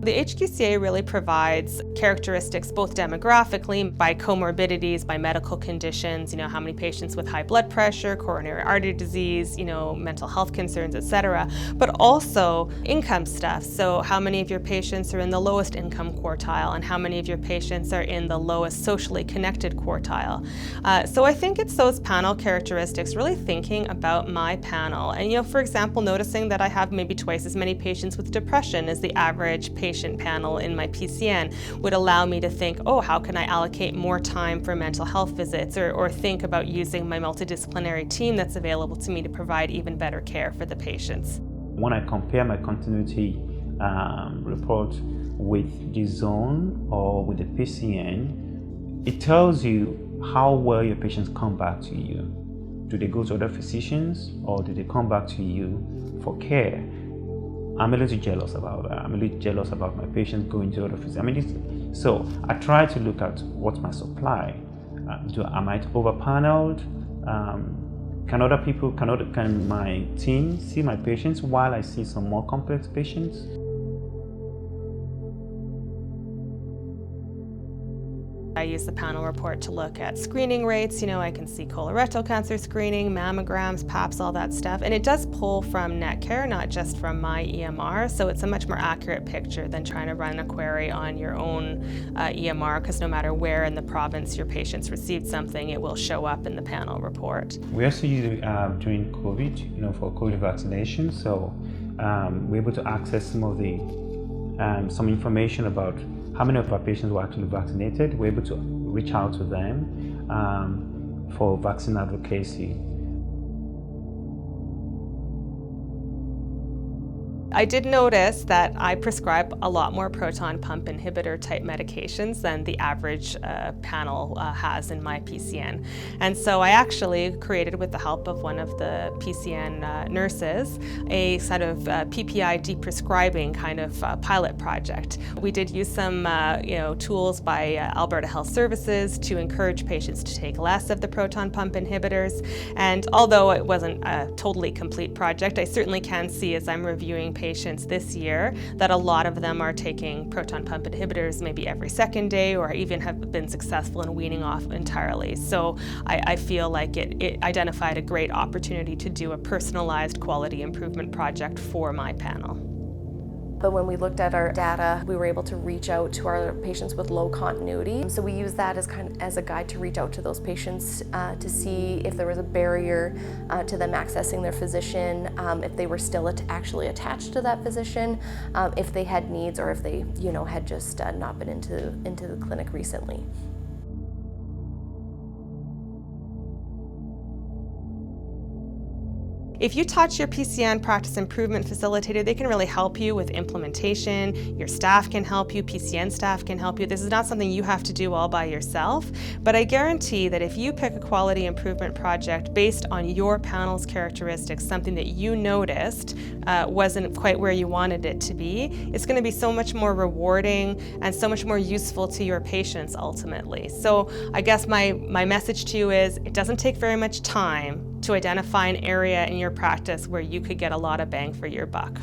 The HQCA really provides characteristics both demographically, by comorbidities, by medical conditions, how many patients with high blood pressure, coronary artery disease, mental health concerns, etc., but also income stuff. So how many of your patients are in the lowest income quartile and how many of your patients are in the lowest socially connected quartile. So I think it's those panel characteristics, really thinking about my panel. And for example, noticing that I have maybe twice as many patients with depression as the average patient panel in my PCN would allow me to think, how can I allocate more time for mental health visits, or think about using my multidisciplinary team that's available to me to provide even better care for the patients. When I compare my continuity report with the zone or with the PCN, it tells you how well your patients come back to you. Do they go to other physicians or do they come back to you for care? I'm a little jealous about that. I'm a little jealous about my patients going to other physicians. So I try to look at what's my supply. Am I over-paneled? Can my team see my patients while I see some more complex patients? I use the panel report to look at screening rates. I can see colorectal cancer screening, mammograms, PAPs, all that stuff. And it does pull from Netcare, not just from my EMR. So it's a much more accurate picture than trying to run a query on your own EMR, because no matter where in the province your patients received something, it will show up in the panel report. We also use it during COVID, for COVID vaccination. So we're able to access some information about how many of our patients were actually vaccinated. We're able to reach out to them for vaccine advocacy. I did notice that I prescribe a lot more proton pump inhibitor type medications than the average panel has in my PCN. And so I actually created, with the help of one of the PCN nurses, a sort of PPI Deprescribing kind of pilot project. We did use some tools by Alberta Health Services to encourage patients to take less of the proton pump inhibitors. And although it wasn't a totally complete project, I certainly can see, as I'm reviewing patients this year, that a lot of them are taking proton pump inhibitors maybe every second day, or even have been successful in weaning off entirely. So I feel like it identified a great opportunity to do a personalized quality improvement project for my panel. But when we looked at our data, we were able to reach out to our patients with low continuity. So we used that as a guide to reach out to those patients to see if there was a barrier to them accessing their physician, if they were still actually attached to that physician, if they had needs, or if they had just not been into the clinic recently. If you touch your PCN practice improvement facilitator, they can really help you with implementation. Your staff can help you, PCN staff can help you. This is not something you have to do all by yourself, but I guarantee that if you pick a quality improvement project based on your panel's characteristics, something that you noticed wasn't quite where you wanted it to be, it's going to be so much more rewarding and so much more useful to your patients ultimately. So I guess my message to you is, it doesn't take very much time to identify an area in your practice where you could get a lot of bang for your buck.